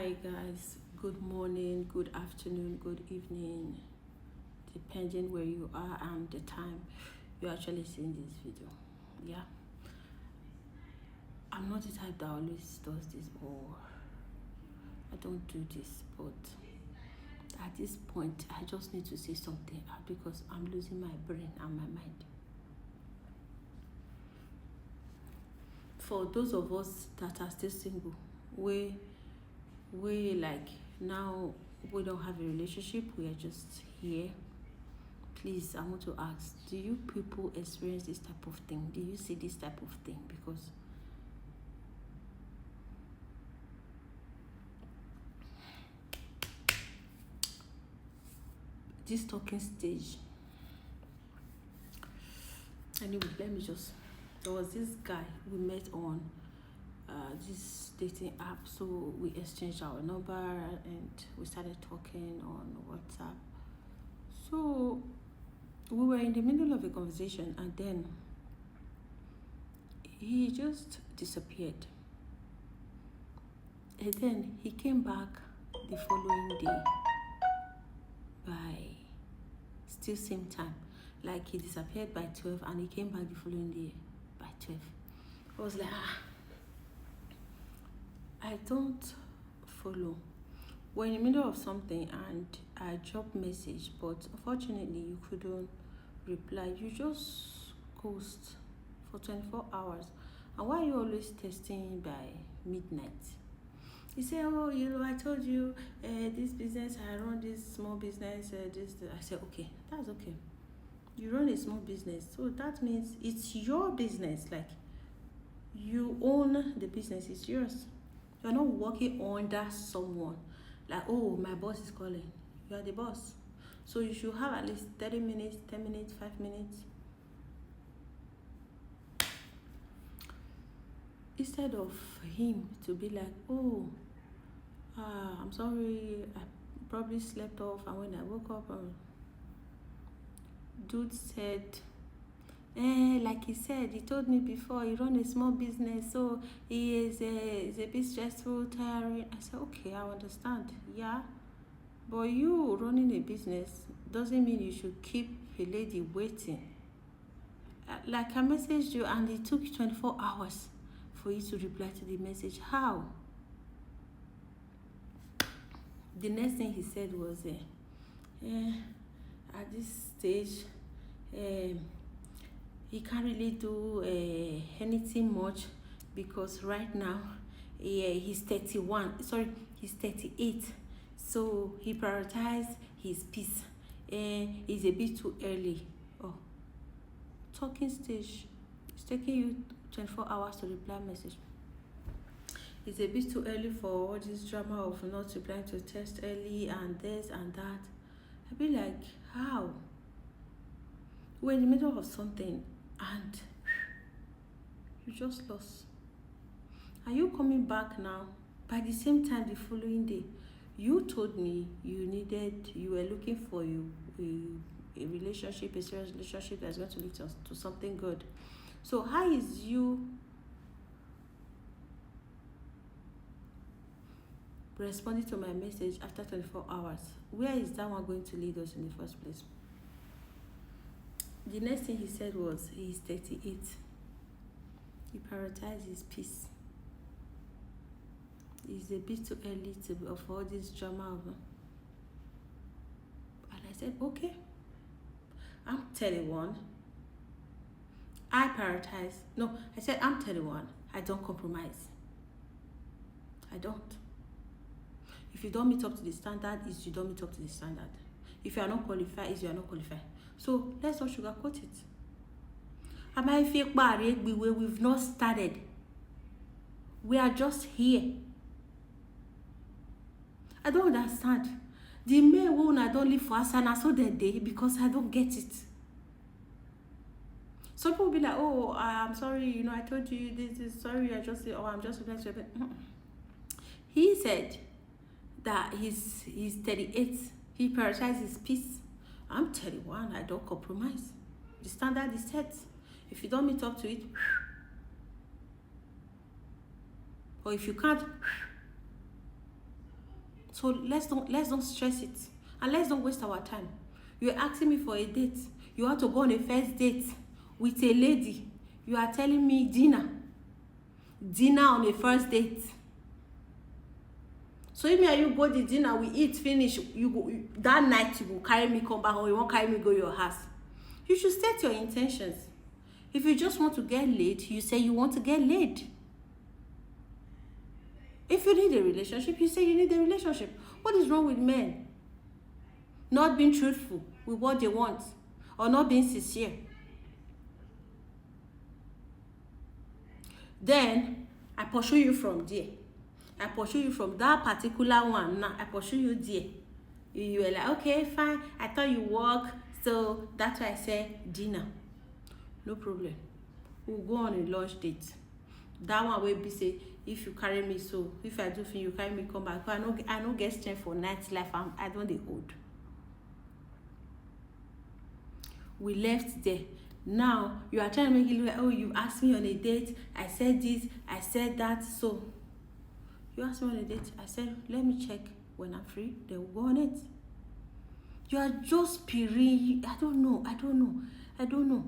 Hi guys, good morning, good afternoon, good evening, depending where you are and the time you're actually seeing this video. Yeah, I'm not the type that always does this, or I don't do this, but at this point I just need to say something because I'm losing my brain and my mind. For those of us that are still single, we like now we don't have a relationship, we are just here. Please, I want to ask, do you people experience this type of thing? Do you see this type of thing? Because this talking stage, anyway, there was this guy we met on this dating app, so we exchanged our number and we started talking on WhatsApp. So we were in the middle of a conversation and then he just disappeared. And then he came back the following day by still same time. Like he disappeared by 12 and he came back the following day by 12. I was like, I don't follow. We're in the middle of something and I dropped message, but unfortunately you couldn't reply. You just ghost for 24 hours. And why are you always texting by midnight? He said, oh, I told you this business, I run this small business, I said, okay, that's okay. You run a small business, so that means it's your business. Like, you own the business, it's yours. You're not working under someone. Like, oh, my boss is calling. You are the boss. So you should have at least 30 minutes, 10 minutes, 5 minutes. Instead of him to be like, oh, I'm sorry, I probably slept off, and when I woke up, dude said, like he said, he told me before, he run a small business, so he is a bit stressful, tiring. I said, okay, I understand, yeah, but you running a business doesn't mean you should keep a lady waiting. Like, I messaged you and it took 24 hours for you to reply to the message. How? The next thing he said was, at this stage, he can't really do anything much because right now he's 38, so he prioritized his peace. It's a bit too early. Oh, talking stage, it's taking you 24 hours to reply message. It's a bit too early for all this drama of not replying to text early and this and that. I'd be like, how? We're in the middle of something and you just lost. Are you coming back now? By the same time, the following day, you told me you were looking for a relationship, a serious relationship that's going to lead to something good. So how is you responding to my message after 24 hours? Where is that one going to lead us in the first place? The next thing he said was he's 38. He prioritizes his peace. It's a bit too early for all this drama. And I said, okay, I'm 31. I prioritize. No, I said, I'm 31. I don't compromise. I don't. If you don't meet up to the standard, it's you don't meet up to the standard. If you are not qualified, it's you are not qualified. So let's not sugarcoat it. We've not started. We are just here. I don't understand. The men who I don't live for Asana so that day because I don't get it. Some people will be like, oh, I'm sorry, I told you this is sorry, I'm just replying to it. He said that he's 38. He prioritizes his peace. I'm 31. I don't compromise. The standard is set. If you don't meet up to it, or if you can't, So let's don't stress it, and let's don't waste our time. You're asking me for a date. You want to go on a first date with a lady. You are telling me dinner on a first date. So if me and you go the dinner, we eat, finish, you go that night, you will carry me come back, or you won't carry me go your house. You should state your intentions. If you just want to get laid, you say you want to get laid. If you need a relationship, you say you need a relationship. What is wrong with men? Not being truthful with what they want, or not being sincere. Then I pursue you from there. I pursue you from that particular one. Now I pursue you there. You were like, okay, fine. I thought you work, so that's why I said dinner. No problem. We'll go on a lunch date. That one will be say, if you carry me, so if I do for you carry me come back. I no get strength for nightlife. I don't dey old. We left there. Now you are trying to make it look like, oh, you asked me on a date. I said this. I said that. So you asked me on a date. I said, let me check when I'm free. Then we'll go on it. You are just peering. I don't know.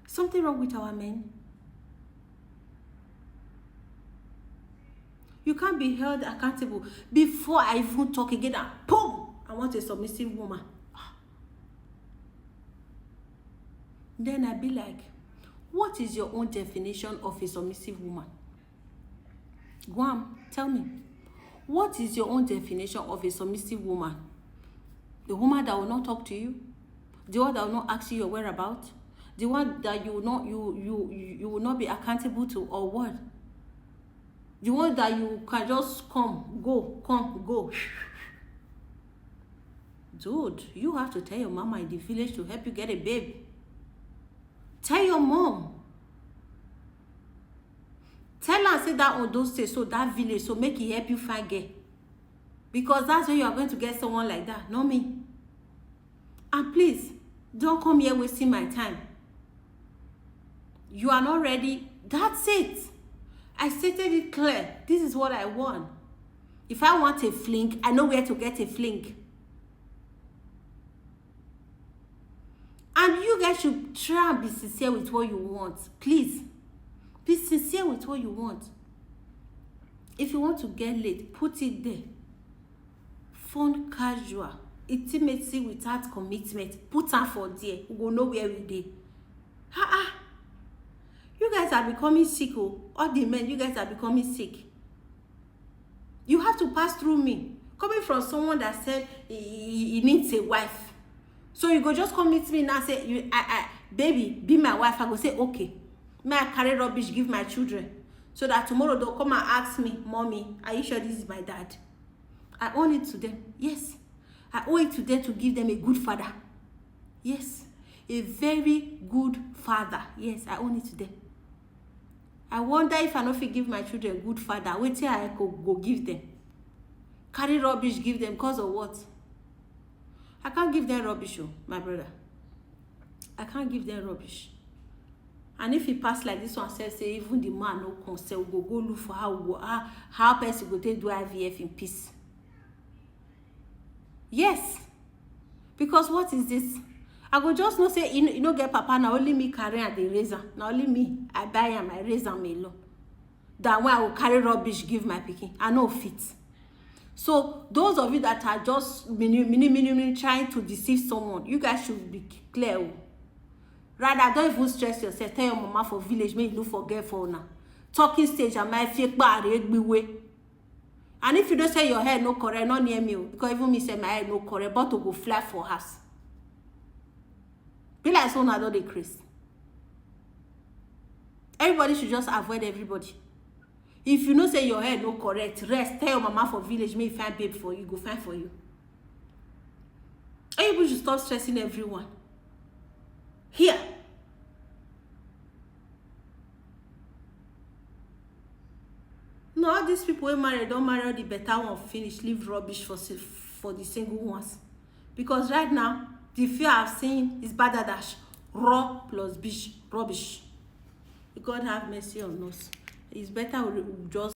Something wrong with our men. You can't be held accountable. Before I even talk again, and boom, I want a submissive woman. Then I be like, what is your own definition of a submissive woman? Go on, tell me. What is your own definition of a submissive woman? The woman that will not talk to you? The one that will not ask you your whereabouts? The one that you will not be accountable to, or what? The one that you can just come, go. Dude, you have to tell your mama in the village to help you get a baby. Tell your mom. Tell her, say that on those days, so that village, so make it help you find girl. Because that's when you are going to get someone like that, not me. And please, don't come here wasting my time. You are not ready. That's it. I stated it clear. This is what I want. If I want a fling, I know where to get a fling. And you guys should try and be sincere with what you want. Please. Be sincere with what you want. If you want to get laid, put it there. Fun, casual, intimacy without commitment. Put her for there. We will know where we dey. You guys are becoming sick. All the men, you guys are becoming sick. You have to pass through me. Coming from someone that said he needs a wife. So you go just come meet me now and say, baby, be my wife. I go say, okay. May I carry rubbish, give my children? So that tomorrow they'll come and ask me, mommy, are you sure this is my dad? I owe it to them. Yes. I owe it to them to give them a good father. Yes. A very good father. Yes, I owe it to them. I wonder if I no fit give my children a good father. Wait till I go give them. Carry rubbish, give them because of what? I can't give them rubbish, my brother. I can't give them rubbish. And if he pass like this one, say even the man no consent, we go look for how person go take do IVF in peace. Yes. Because what is this? I go just not say you no get papa, now only me carry and the razor. Now only me, I buy and my razor me alone. That way I will carry rubbish, give my pikin. I know fit. So those of you that are just mini trying to deceive someone, you guys should be clear. Rather, don't even stress yourself. Tell your mama for village, make you look for girl for now. Talking stage, I might fake bad way. And if you don't say your hair no correct, not near me, because even me say my hair no correct, but to go fly for us. Be like someone that don't decrease. Everybody should just avoid everybody. If you know say your hair no correct, rest. Tell your mama for village, make find babe for you, go find for you. Everybody should stop stressing everyone. Here. No, all these people who marry, don't marry all the better one, finish, leave rubbish for the single ones. Because right now, the fear I've seen is bad dash. Raw plus rubbish. God have mercy on us. It's better we just